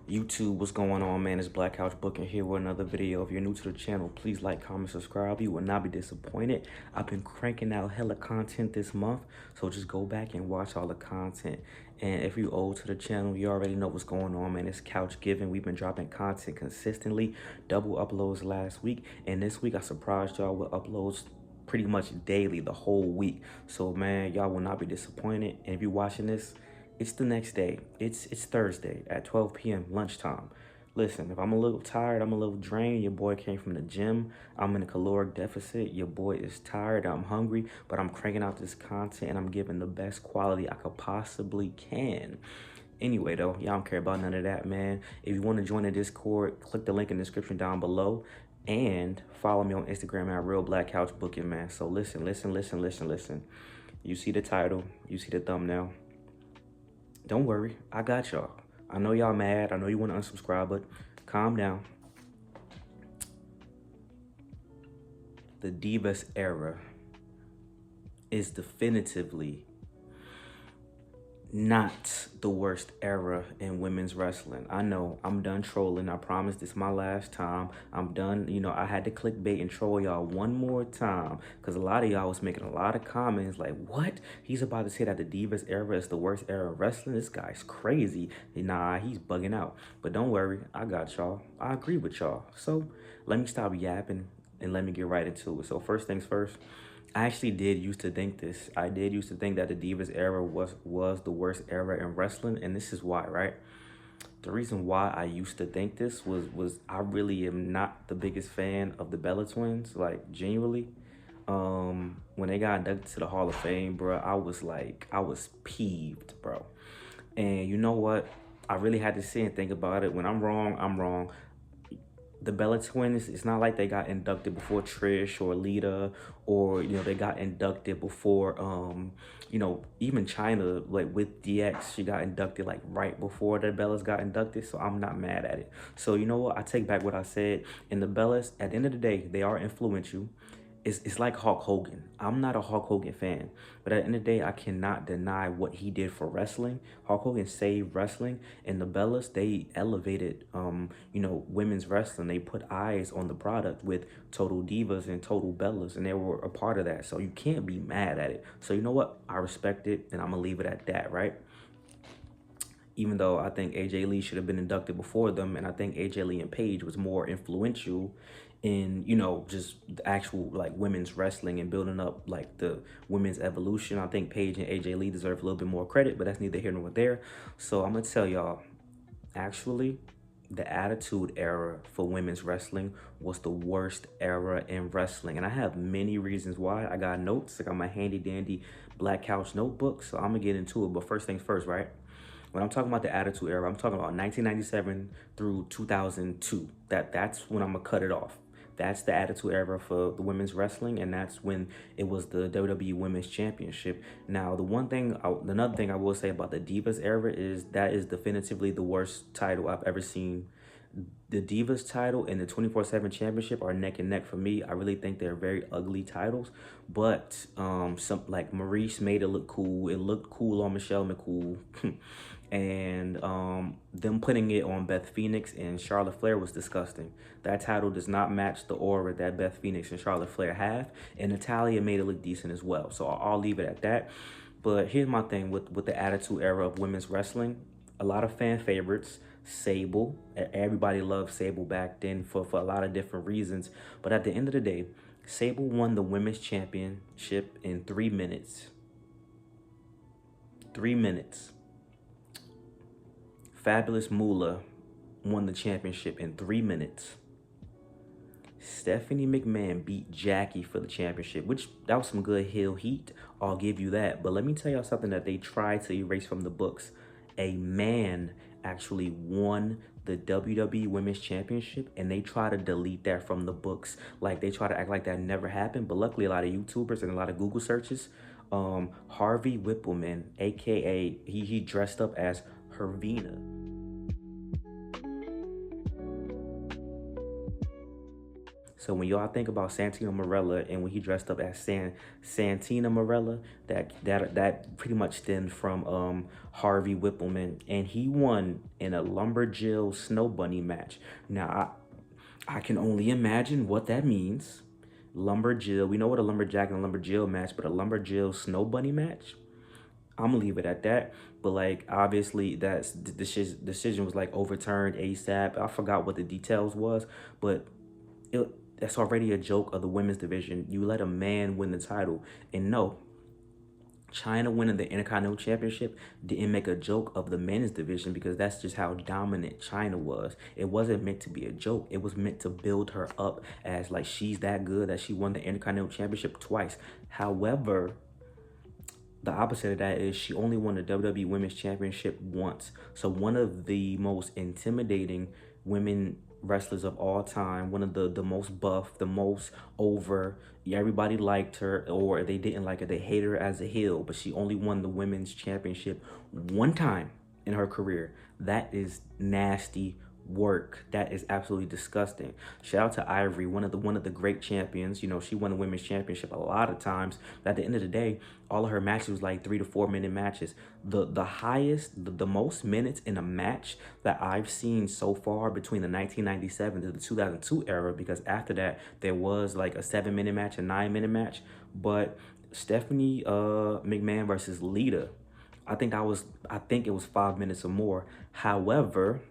YouTube, what's going on, man? It's Black Couch Booking here with another video. If you're new to the channel, please like, comment, subscribe. You will not be disappointed. I've been cranking out hella content this month, so just go back and watch all the content. And if you're old to the channel, you already know what's going on, man. It's Couch Giving. We've been dropping content consistently, double uploads last week, and this week I surprised y'all with uploads pretty much daily the whole week. So, man, y'all will not be disappointed. And if you're watching this, it's the next day. It's Thursday at 12 p.m. lunchtime. Listen, if I'm a little tired, I'm a little drained, your boy came from the gym, I'm in a caloric deficit, your boy is tired, I'm hungry, but I'm cranking out this content and I'm giving the best quality I could possibly can. Anyway, though, y'all don't care about none of that, man. If you want to join the Discord, click the link in the description down below and follow me on Instagram at Real Black Couch Booking, man. So listen. You see the title, you see the thumbnail. Don't worry, I got y'all. I know y'all mad. I know you want to unsubscribe, but calm down. The Divas era is definitively not the worst era in women's wrestling. I know, I'm done trolling. I promise this is my last time. I'm done. You know, I had to clickbait and troll y'all one more time because a lot of y'all was making a lot of comments like, what? He's about to say that the Divas era is the worst era of wrestling? This guy's crazy. Nah, he's bugging out. But don't worry, I got y'all. I agree with y'all. So let me stop yapping and let me get right into it. So first things first, I actually did used to think this. I did used to think that the Divas era was the worst era in wrestling, and this is why, right? The reason why I used to think this was I really am not the biggest fan of the Bella Twins, like genuinely. When they got inducted to the Hall of Fame, bro, I was peeved, bro. And you know what? I really had to sit and think about it. When I'm wrong, I'm wrong. The Bella Twins, it's not like they got inducted before Trish or Lita, or, you know, they got inducted before, you know, even China, like with DX, she got inducted like right before the Bellas got inducted, so I'm not mad at it. So, you know what? I take back what I said. And the Bellas, at the end of the day, they are influential. It's like Hulk Hogan. I'm not a Hulk Hogan fan, but at the end of the day, I cannot deny what he did for wrestling. Hulk Hogan saved wrestling, and the Bellas, they elevated, you know, women's wrestling. They put eyes on the product with Total Divas and Total Bellas, and they were a part of that. So you can't be mad at it. So you know what? I respect it, and I'm gonna leave it at that, right? Even though I think AJ Lee should have been inducted before them, and I think AJ Lee and Paige was more influential in, you know, just the actual like women's wrestling and building up like the women's evolution. I think Paige and AJ Lee deserve a little bit more credit, but that's neither here nor there. So I'm gonna tell y'all, actually, the Attitude Era for women's wrestling was the worst era in wrestling. And I have many reasons why. I got notes. I got my handy dandy Black Couch notebook. So I'm gonna get into it. But first things first, right? When I'm talking about the Attitude Era, I'm talking about 1997 through 2002. That's when I'm gonna cut it off. That's the Attitude Era for the women's wrestling, and that's when it was the WWE Women's Championship. Now, another thing I will say about the Divas era is that is definitively the worst title I've ever seen. The Divas title and the 24/7 Championship are neck and neck for me. I really think they're very ugly titles, but some like Maurice made it look cool. It looked cool on Michelle McCool. And them putting it on Beth Phoenix and Charlotte Flair was disgusting. That title does not match the aura that Beth Phoenix and Charlotte Flair have, and Natalya made it look decent as well. So I'll leave it at that. But here's my thing with the Attitude Era of women's wrestling. A lot of fan favorites. Sable, everybody loved Sable back then for a lot of different reasons. But at the end of the day, Sable won the women's championship in 3 minutes. 3 minutes. Fabulous Moolah won the championship in 3 minutes. Stephanie McMahon beat Jackie for the championship, which that was some good heel heat. I'll give you that. But let me tell y'all something that they tried to erase from the books. A man actually won the WWE Women's Championship, and they try to delete that from the books. Like, they try to act like that never happened. But luckily, a lot of YouTubers and a lot of Google searches, Harvey Whippleman, aka he dressed up as Hervina. So when y'all think about Santino Marella and when he dressed up as Santina Marella, that pretty much stemmed from Harvey Whippleman, and he won in a Lumberjill Snow Bunny match. Now I can only imagine what that means. Lumberjill, we know what a lumberjack and a lumberjill match, but a lumberjill Snow Bunny match. I'm gonna leave it at that. But like obviously that's the decision was like overturned ASAP. I forgot what the details was, but that's already a joke of the women's division. You let a man win the title, and no, China winning the Intercontinental Championship didn't make a joke of the men's division because that's just how dominant China was. It wasn't meant to be a joke. It was meant to build her up as like she's that good that she won the Intercontinental Championship twice. However, the opposite of that is she only won the WWE Women's Championship once. So one of the most intimidating women wrestlers of all time, one of the most buff, the most over. Everybody liked her, or if they didn't like her, they hated her as a heel. But she only won the Women's Championship one time in her career. That is nasty work. That is absolutely disgusting. Shout out to Ivory, one of the great champions. You know, she won the women's championship a lot of times. But at the end of the day, all of her matches was like 3 to 4 minute matches. The highest, the most minutes in a match that I've seen so far between the 1997 to the 2002 era, because after that there was like a 7 minute match, a 9 minute match. But Stephanie McMahon versus Lita, I think it was 5 minutes or more. However,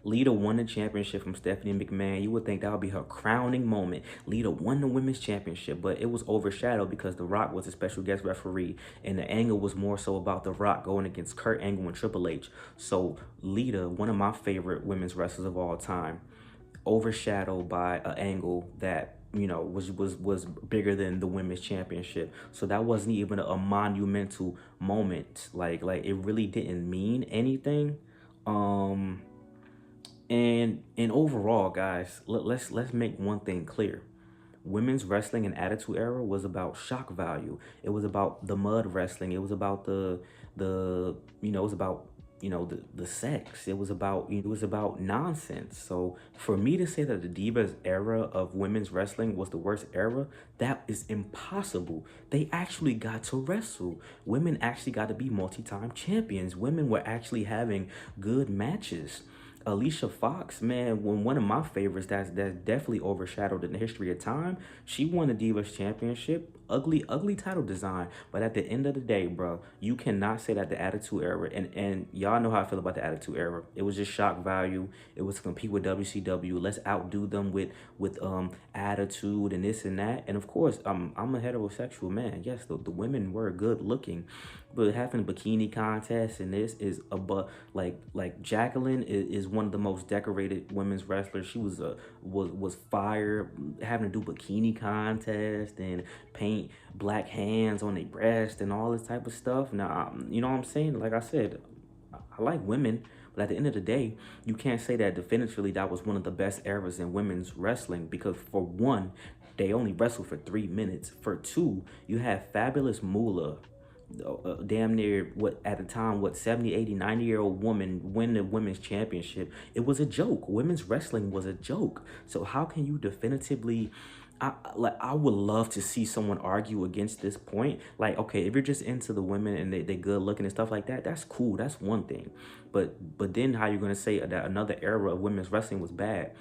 Lita won the championship from Stephanie McMahon. You would think that would be her crowning moment. Lita won the women's championship, but it was overshadowed because The Rock was a special guest referee, and the angle was more so about The Rock going against Kurt Angle and Triple H. So Lita, one of my favorite women's wrestlers of all time, overshadowed by an angle that was bigger than the women's championship. So that wasn't even a monumental moment. Like it really didn't mean anything. And overall, guys, let's make one thing clear. Women's wrestling in Attitude Era was about shock value. It was about the mud wrestling. It was about it was about the sex. It was about nonsense. So for me to say that the Divas era of women's wrestling was the worst era, that is impossible. They actually got to wrestle. Women actually got to be multi-time champions. Women were actually having good matches. Alicia Fox, man, one of my favorites that's definitely overshadowed in the history of time. She won the Divas Championship. Ugly title design. But at the end of the day, bro, you cannot say that the Attitude Era, and y'all know how I feel about the Attitude Era. It was just shock value. It was to compete with WCW. Let's outdo them with attitude and this and that. And of course, I'm a heterosexual man. Yes, the women were good looking. But having a bikini contest and this is like Jacqueline is one of the most decorated women's wrestlers. She was fire, having to do bikini contest and paint black hands on their breast and all this type of stuff. Now, you know what I'm saying? Like I said, I like women, but at the end of the day, you can't say that definitively that was one of the best eras in women's wrestling because for one, they only wrestled for 3 minutes. For two, you have Fabulous Moolah, damn near at the time 70, 80, 90-year-old woman win the women's championship. It was a joke. Women's wrestling was a joke. So how can you definitively I would love to see someone argue against this point. Like, okay, if you're just into the women and they good looking and stuff like that, that's cool. That's one thing. But then how you gonna say that another era of women's wrestling was bad?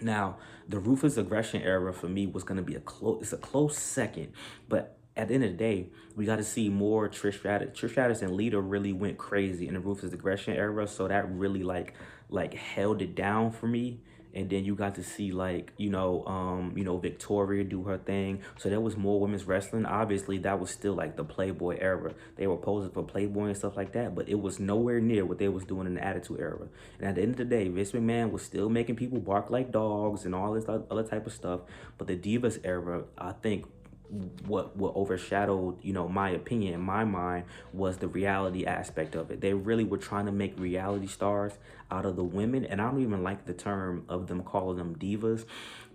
Now, the Ruthless Aggression era for me was gonna be a close second, but at the end of the day, we got to see more Trish Stratus. Trish Stratus and Lita really went crazy in the Ruthless Aggression era, so that really like held it down for me. And then you got to see Victoria do her thing. So there was more women's wrestling. Obviously, that was still like the Playboy era. They were posing for Playboy and stuff like that, but it was nowhere near what they was doing in the Attitude Era. And at the end of the day, Vince McMahon was still making people bark like dogs and all this other type of stuff. But the Divas era, I think, what overshadowed, you know, my opinion in my mind was the reality aspect of it. They really were trying to make reality stars out of the women, and I don't even like the term of them calling them divas,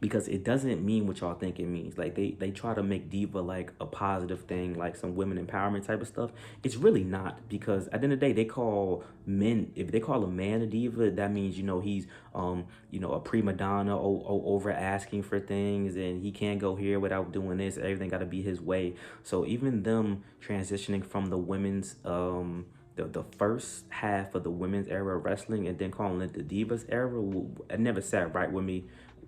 because it doesn't mean what y'all think it means. Like they try to make diva like a positive thing, like some women empowerment type of stuff. It's really not, because at the end of the day, they call men, if they call a man a diva, that means, you know, he's you know, a prima donna, over asking for things, and he can't go here without doing this. Everything got to be his way. So even them transitioning from the women's the first half of the women's era of wrestling and then calling it the Divas era, it never sat right with me.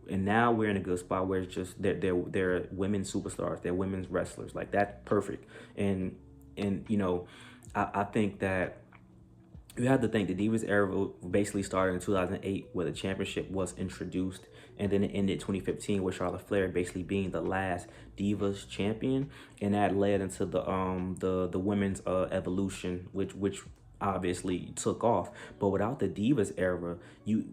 And now we're in a good spot where it's just they're women superstars, they're women's wrestlers, like that's perfect. And you know, I think that you have to think the Divas era basically started in 2008, where the championship was introduced, and then it ended 2015 with Charlotte Flair basically being the last Divas champion, and that led into the women's evolution, which obviously took off. But without the Divas era, you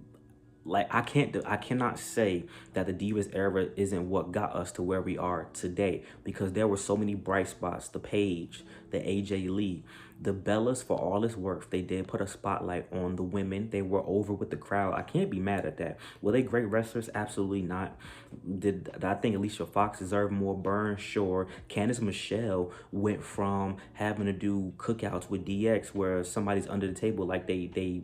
like I cannot say that the Divas era isn't what got us to where we are today, because there were so many bright spots. The Paige, the AJ Lee, the Bellas, for all this work, they did put a spotlight on the women. They were over with the crowd. I can't be mad at that. Were they great wrestlers? Absolutely not. Did I think Alicia Fox deserved more burn? Sure. Candice Michelle went from having to do cookouts with DX where somebody's under the table, like they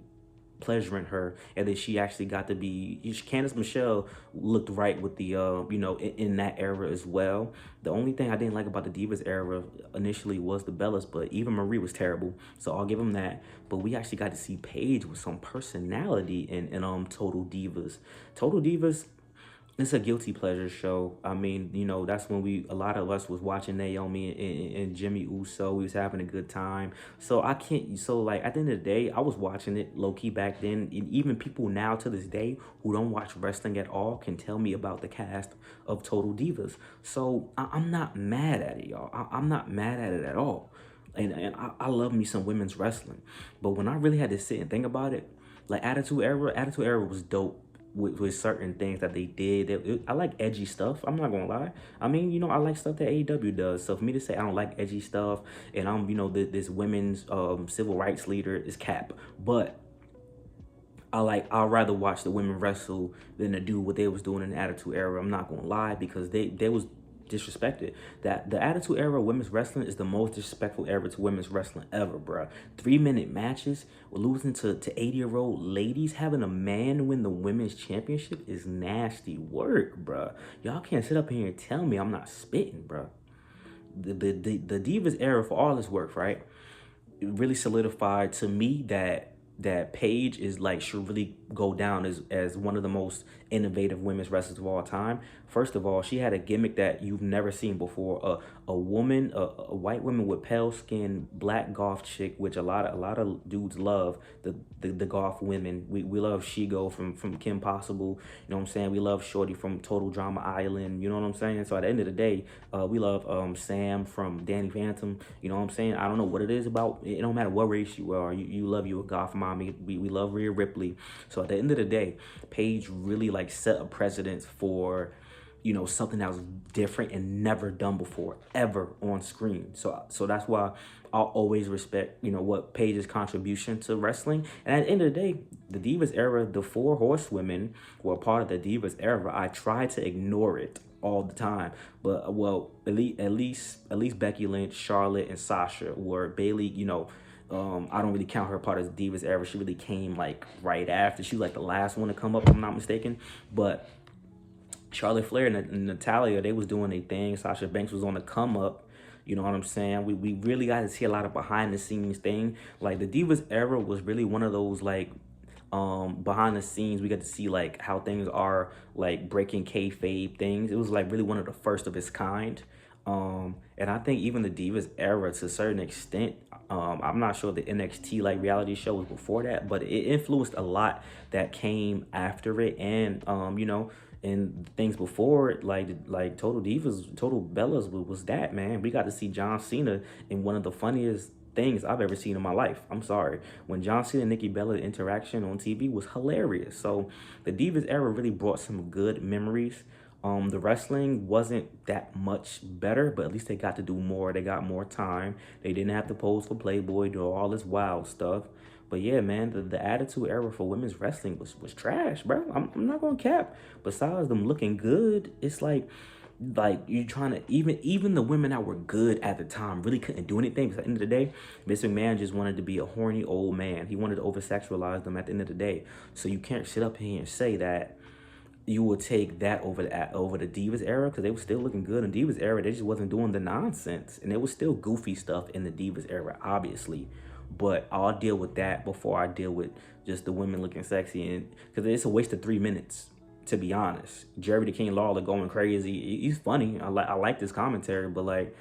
pleasuring her, and then she actually got to be, Candice Michelle looked right with the you know, in that era as well. The only thing I didn't like about the Divas era initially was the Bellas, but Eva Marie was terrible, so I'll give them that. But we actually got to see Paige with some personality in Total Divas. Total Divas, it's a guilty pleasure show. I mean, you know, that's when a lot of us was watching Naomi and Jimmy Uso. We was having a good time. So I can't, so like at the end of the day, I was watching it low key back then. And even people now to this day who don't watch wrestling at all can tell me about the cast of Total Divas. So I'm not mad at it, y'all. I'm not mad at it at all. And I love me some women's wrestling. But when I really had to sit and think about it, like Attitude Era was dope with certain things that they did. I like edgy stuff. I'm not gonna lie. I mean, you know, I like stuff that AEW does. So for me to say I don't like edgy stuff, and I'm, you know, this women's civil rights leader is cap. But I'd rather watch the women wrestle than to do what they was doing in the Attitude Era. I'm not gonna lie, because they was disrespected. That the Attitude Era of women's wrestling is the most disrespectful era to women's wrestling ever, bruh. 3-minute matches, losing to 80-year-old ladies, having a man win the women's championship is nasty work, bruh. Y'all can't sit up here and tell me I'm not spitting, bruh. The Divas era, for all this work, right, it really solidified to me that Paige is like, should really go down as one of the most innovative women's wrestlers of all time. First of all, she had a gimmick that you've never seen before. A woman, a white woman with pale skin, black goth chick, which a lot of dudes love. The goth women. We love Shigo from Kim Possible. You know what I'm saying? We love Shorty from Total Drama Island. You know what I'm saying? So at the end of the day, we love Sam from Danny Phantom. You know what I'm saying? I don't know what it is about. It don't matter what race you are. You love you a goth mommy. We love Rhea Ripley. So at the end of the day, Paige really like set a precedence for, you know, something that was different and never done before ever on screen. So that's why I'll always respect, you know, what Paige's contribution to wrestling. And at the end of the day, the Divas era, the 4 horsewomen were part of the Divas era. I try to ignore it all the time, but well, at least Becky Lynch, Charlotte, and Sasha were. Bailey, you know, I don't really count her part as Divas era. She really came like right after. She was like the last one to come up, if I'm not mistaken. But Charlotte Flair and Natalia, they was doing their thing. Sasha Banks was on the come up. You know what I'm saying? We really got to see a lot of behind the scenes thing. Like the Divas era was really one of those like behind the scenes. We got to see like how things are, like breaking kayfabe things. It was like really one of the first of its kind. And I think even the Divas era, to a certain extent, I'm not sure the NXT like reality show was before that, but it influenced a lot that came after it, and you know, and things before it, like Total Divas, Total Bellas was that, man. We got to see John Cena in one of the funniest things I've ever seen in my life. I'm sorry. When John Cena and Nikki Bella interaction on TV was hilarious. So the Divas era really brought some good memories. The wrestling wasn't that much better, but at least they got to do more. They got more time. They didn't have to pose for Playboy, do all this wild stuff. But yeah, man, the Attitude Era for women's wrestling was trash, bro. I'm not gonna cap. Besides them looking good, it's like you trying to even the women that were good at the time really couldn't do anything. Because at the end of the day, Mr. McMahon just wanted to be a horny old man. He wanted to over sexualize them at the end of the day. So you can't sit up here and say that you will take that over the Divas era, because they were still looking good in Divas era. They just wasn't doing the nonsense, and there was still goofy stuff in the Divas era, obviously. But I'll deal with that before I deal with just the women looking sexy, and because it's a waste of 3 minutes, to be honest. Jerry the King Lawler going crazy. He's funny. I like this commentary, but like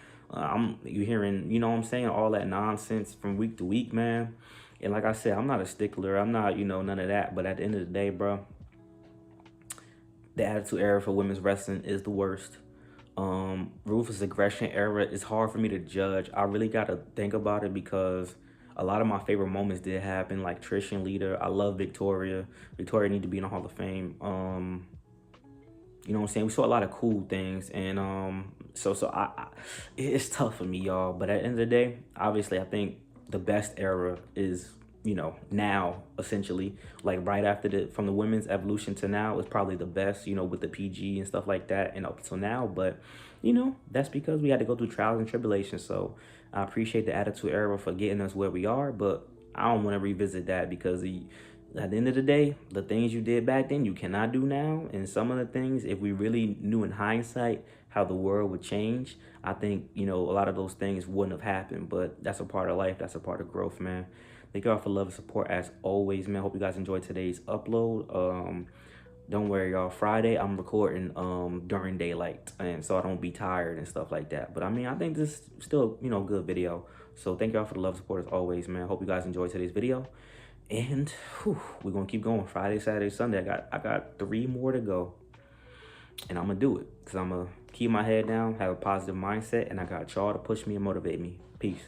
you hearing, you know what I'm saying, all that nonsense from week to week, man. And like I said, I'm not a stickler. I'm not, none of that. But at the end of the day, bro, the Attitude Era for women's wrestling is the worst. Ruthless Aggression Era is hard for me to judge. I really got to think about it, because a lot of my favorite moments did happen, like Trish and Lita. I love Victoria. Victoria need to be in the Hall of Fame. You know what I'm saying? We saw a lot of cool things, and so it's tough for me, y'all. But at the end of the day, obviously, I think the best era is, now, essentially, like right after from the women's evolution to now is probably the best, with the PG and stuff like that, and up until now. But that's because we had to go through trials and tribulations. So I appreciate the Attitude Era for getting us where we are, but I don't want to revisit that, because at the end of the day, the things you did back then, you cannot do now. And some of the things, if we really knew in hindsight how the world would change, I think, a lot of those things wouldn't have happened. But that's a part of life. That's a part of growth, man. Thank y'all for love and support as always, man. Hope you guys enjoyed today's upload. Don't worry, y'all. Friday, I'm recording during daylight, and so I don't be tired and stuff like that. But I mean, I think this is still, good video. So thank y'all for the love and support as always, man. Hope you guys enjoyed today's video. And we're gonna keep going. Friday, Saturday, Sunday. I got 3 more to go. And I'm gonna do it. Because I'm gonna keep my head down, have a positive mindset, and I got y'all to push me and motivate me. Peace.